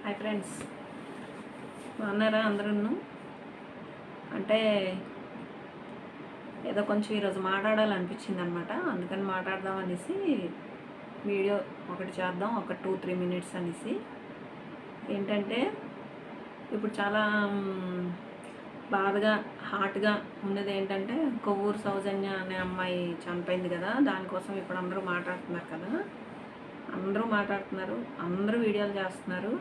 Hi friends, బాగున్నారా అందరూ? అంటే ఏదో కొంచెం ఈరోజు మాట్లాడాలనిపించింది అనమాట. అందుకని మాట్లాడదాం అనేసి వీడియో ఒకటి చేద్దాం, ఒక 2-3 మినిట్స్ అనేసి. ఏంటంటే ఇప్పుడు చాలా బాధగా హాట్గా ఉన్నది ఏంటంటే, కొవ్వూరు సౌజన్య అనే అమ్మాయి చనిపోయింది కదా. దానికోసం ఇప్పుడు అందరూ మాట్లాడుతున్నారు కదా. అందరూ మాట్లాడుతున్నారు, అందరూ వీడియోలు చేస్తున్నారు,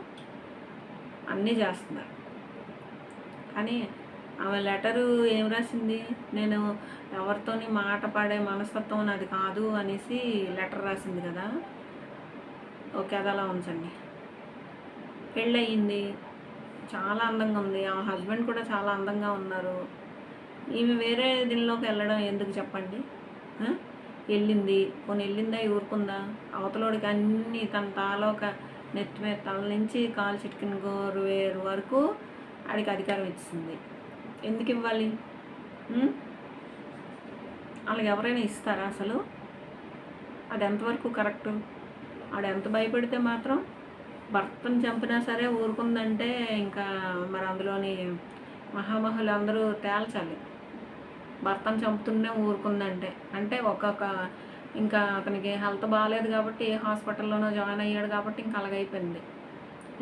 అన్నీ చేస్తున్నారు. కానీ ఆమె లెటరు ఏం రాసింది? నేను ఎవరితోని మాట పడే మనస్తత్వం నాది కాదు అనేసి లెటర్ రాసింది కదా. ఓకే, అది అలా ఉంచండి. పెళ్ళయింది, చాలా అందంగా ఉంది, ఆమె హస్బెండ్ కూడా చాలా అందంగా ఉన్నారు. ఈమె వేరే దీనిలోకి వెళ్ళడం ఎందుకు చెప్పండి? వెళ్ళింది, కొన్ని వెళ్ళిందా ఊరుకుందా? అవతలోడికి అన్నీ తన తాలోక నెత్తి మీద తల నుంచి కాలు చిటికిన గోరు వేరు వరకు ఆడికి అధికారం ఇచ్చింది. ఎందుకు ఇవ్వాలి? వాళ్ళకి ఎవరైనా ఇస్తారా అసలు? అది ఎంతవరకు కరెక్టు? ఆడు ఎంత భయపెడితే మాత్రం భర్తను చంపినా సరే ఊరుకుందంటే ఇంకా మరి అందులోని మహామహులు అందరూ తేల్చాలి. భర్తను చంపుతున్నే ఊరుకుందంటే అంటే ఒక్కొక్క ఇంకా అతనికి హెల్త్ బాగాలేదు కాబట్టి ఏ హాస్పిటల్లోనో జాయిన్ అయ్యాడు కాబట్టి ఇంకా అలాగైపోయింది.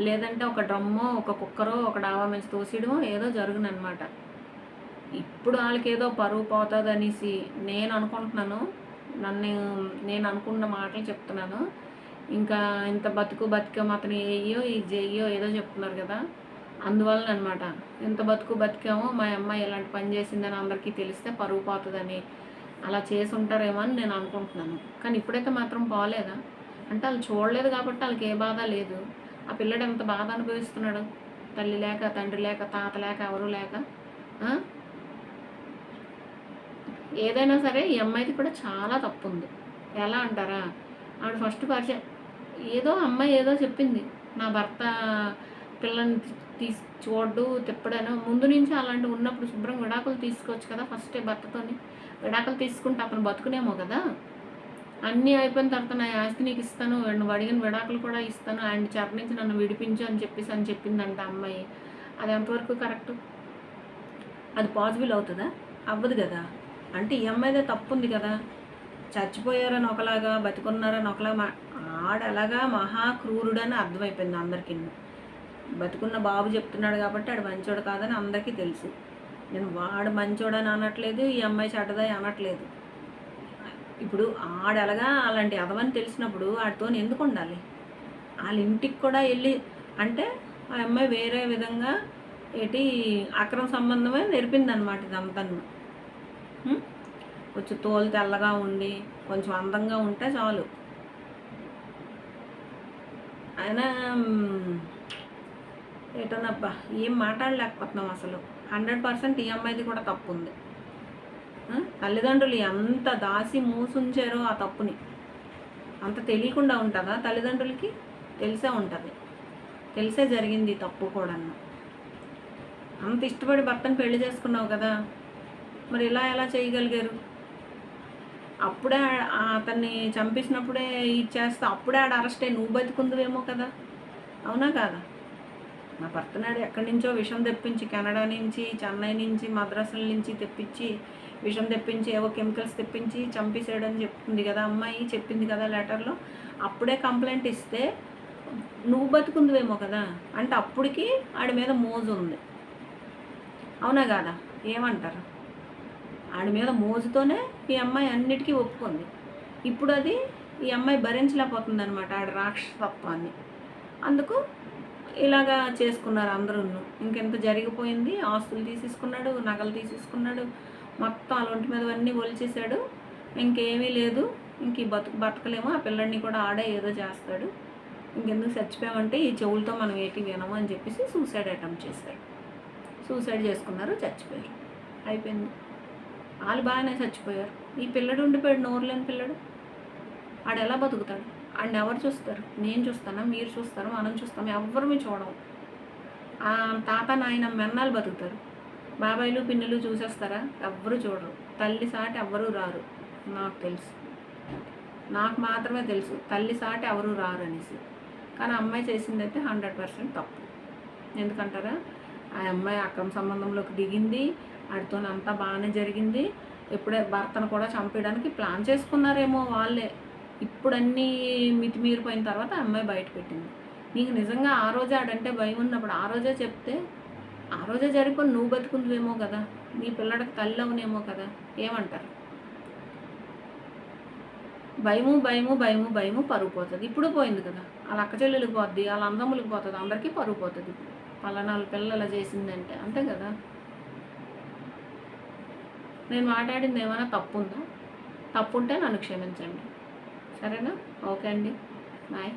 లేదంటే ఒక డ్రమ్మో, ఒక కుక్కరో, ఒక డాబా మీద తోసేయడమో ఏదో జరుగునమాట. ఇప్పుడు వాళ్ళకి ఏదో పరువు పోతుంది అనేసి నేను అనుకుంటున్నాను. నేను అనుకున్న మాటలు చెప్తున్నాను. ఇంకా ఇంత బతికాము అతను ఏయో ఇది చెయ్యో ఏదో చెప్తున్నారు కదా. అందువలన అనమాట, ఇంత బతికామో మా అమ్మాయి ఎలాంటి పని చేసిందని అందరికీ తెలిస్తే పరువు పోతుందని అలా చేసి ఉంటారేమో అని నేను అనుకుంటున్నాను. కానీ ఇప్పుడైతే మాత్రం పోలేదా? అంటే వాళ్ళు చూడలేదు కాబట్టి వాళ్ళకి ఏ బాధ లేదు. ఆ పిల్లడు ఎంత బాధ అనుభవిస్తున్నాడు, తల్లి లేక, తండ్రి లేక, తాత లేక, ఎవరు లేక. ఏదైనా సరే ఈ అమ్మాయిది కూడా చాలా తప్పు ఉంది. ఎలా అంటారా? ఆవిడ ఫస్ట్ పరిచయం ఏదో అమ్మాయి ఏదో చెప్పింది, నా భర్త పిల్లని చూడ్డు తిప్పడను. ముందు నుంచి అలాంటివి ఉన్నప్పుడు శుభ్రం విడాకులు తీసుకోవచ్చు కదా. ఫస్టే భర్తతోని విడాకులు తీసుకుంటే అతను బతుకునేమో కదా. అన్నీ అయిపోయిన తర్వాత నా ఆస్తి నీకు ఇస్తాను, నువ్వు అడిగిన విడాకులు కూడా ఇస్తాను, ఆయన చెర నుంచి నన్ను విడిపించు అని చెప్పిందంట అమ్మాయి. అది ఎంతవరకు కరెక్టు? అది పాసిబుల్ అవుతుందా? అవ్వదు కదా. అంటే ఈ అమ్మాయిదే తప్పు ఉంది కదా. చచ్చిపోయారని ఒకలాగా, బతుకున్నారని ఒకలాగా. ఆడలాగా మహాక్రూరుడని అర్థమైపోయింది అందరికీ. బతుకున్న బాబు చెప్తున్నాడు కాబట్టి ఆడు మంచోడు కాదని అందరికీ తెలుసు. నేను వాడు మంచోడని అనట్లేదు, ఈ అమ్మాయి చెడ్డదని అనట్లేదు. ఇప్పుడు ఆడెలాగా అలాంటి అదవని తెలిసినప్పుడు ఆడితో ఎందుకు ఉండాలి? వాళ్ళ ఇంటికి కూడా వెళ్ళి అంటే ఆ అమ్మాయి వేరే విధంగా అక్రమ సంబంధమే నేర్పిందనమాట ఇదంతా. కొంచెం తోలు తెల్లగా ఉండి కొంచెం అందంగా ఉంటే చాలు. ఆయన ఏటోనబ్బా ఏం మాట్లాడలేకపోతున్నాం అసలు. 100% ఈ అమ్మాయిది కూడా తప్పు ఉంది. తల్లిదండ్రులు ఎంత దాసి మూసుంచారో ఆ తప్పుని. అంత తెలియకుండా ఉంటుందా? తల్లిదండ్రులకి తెలిసే ఉంటుంది, తెలిసే జరిగింది తప్పు కూడా. అంత ఇష్టపడి భర్తను పెళ్లి చేసుకున్నావు కదా, మరి ఇలా ఎలా చేయగలిగారు? అప్పుడే అతన్ని చంపేసినప్పుడే ఇచ్చేస్తా, అప్పుడే ఆడ అరెస్ట్ అయ్యి నువ్వు బతికుందువేమో కదా. అవునా కాదా? నా భర్తనాడు ఎక్కడి నుంచో విషం తెప్పించి, కెనడా నుంచి, చెన్నై నుంచి, మద్రాసుల నుంచి తెప్పించి విషం తెప్పించి ఏవో కెమికల్స్ తెప్పించి చంపేసాడని చెప్తుంది కదా అమ్మాయి, చెప్పింది కదా లెటర్లో. అప్పుడే కంప్లైంట్ ఇస్తే నువ్వు బతుకుందువేమో కదా. అంటే అప్పటికి ఆడి మీద మోజు ఉంది. అవునా కాదా? ఏమంటారు? ఆడి మీద మోజుతోనే ఈ అమ్మాయి అన్నిటికీ ఒప్పుకుంది. ఇప్పుడు అది ఈ అమ్మాయి భరించలేకపోతుంది అనమాట ఆడి రాక్షసత్వాన్ని. అందుకు ఇలాగా చేసుకున్నారు అందరూ. ఇంకెంత జరిగిపోయింది. ఆస్తులు తీసేసుకున్నాడు, నగలు తీసేసుకున్నాడు, మొత్తం వాళ్ళ ఒంటి మీద అన్నీ ఒలిచేశాడు. ఇంకేమీ లేదు, ఇంక ఈ బతకలేమో, ఆ పిల్లడిని కూడా ఆడే ఏదో చేస్తాడు, ఇంకెందుకు చచ్చిపోయామంటే ఈ చెవులతో మనం ఏటి వినము అని చెప్పేసి సూసైడ్ అటెంప్ట్ చేశాడు. సూసైడ్ చేసుకున్నారు, చచ్చిపోయారు, అయిపోయింది. వాళ్ళు బాగానే చచ్చిపోయారు. ఈ పిల్లడు ఉండిపోయాడు, నోరు లేని పిల్లడు. ఆడు ఎలా బతుకుతాడు? ఆడిని ఎవరు చూస్తారు? నేను చూస్తానా? మీరు చూస్తారు? మనం చూస్తాం? ఎవ్వరు మీ చూడము. ఆ తాత నాయన మెన్నాలు బతుకుతారు. బాబాయిలు పిన్నులు చూసేస్తారా? ఎవ్వరు చూడరు. తల్లి సాటి ఎవ్వరూ రారు. నాకు తెలుసు, నాకు మాత్రమే తెలుసు తల్లి సాటి ఎవరు రారు అనేసి. కానీ ఆ అమ్మాయి చేసిందైతే 100% తప్పు. ఎందుకంటారా, ఆ అమ్మాయి అక్రమ సంబంధంలోకి దిగింది, వాడితో అంతా బాగానే జరిగింది. ఎప్పుడే భర్తను కూడా చంపేయడానికి ప్లాన్ చేసుకున్నారేమో వాళ్ళే. ఇప్పుడన్నీ మితిమీరిపోయిన తర్వాత ఆ అమ్మాయి బయట పెట్టింది. నీకు నిజంగా ఆ రోజే ఆడంటే భయం ఉన్నప్పుడు ఆ రోజే చెప్తే ఆ రోజే జరిగిపోయి నువ్వు బతుకుందువేమో కదా, నీ పిల్లడికి తల్లి అవునేమో కదా, ఏమంటారు? భయము భయము భయము భయము పరుగు పోతుంది. ఇప్పుడు పోయింది కదా, వాళ్ళ అక్క చెల్లెలికి పోద్ది, వాళ్ళ అందములకి పోతుంది, అందరికీ పరుగు పోతుంది. పలానా వాళ్ళ పిల్లలు అలా చేసిందంటే అంతే కదా. నేను మాట్లాడింది ఏమైనా తప్పు ఉందా? తప్పు ఉంటే నన్ను క్షమించండి, సరేనా? ఓకే అండి, బాయ్.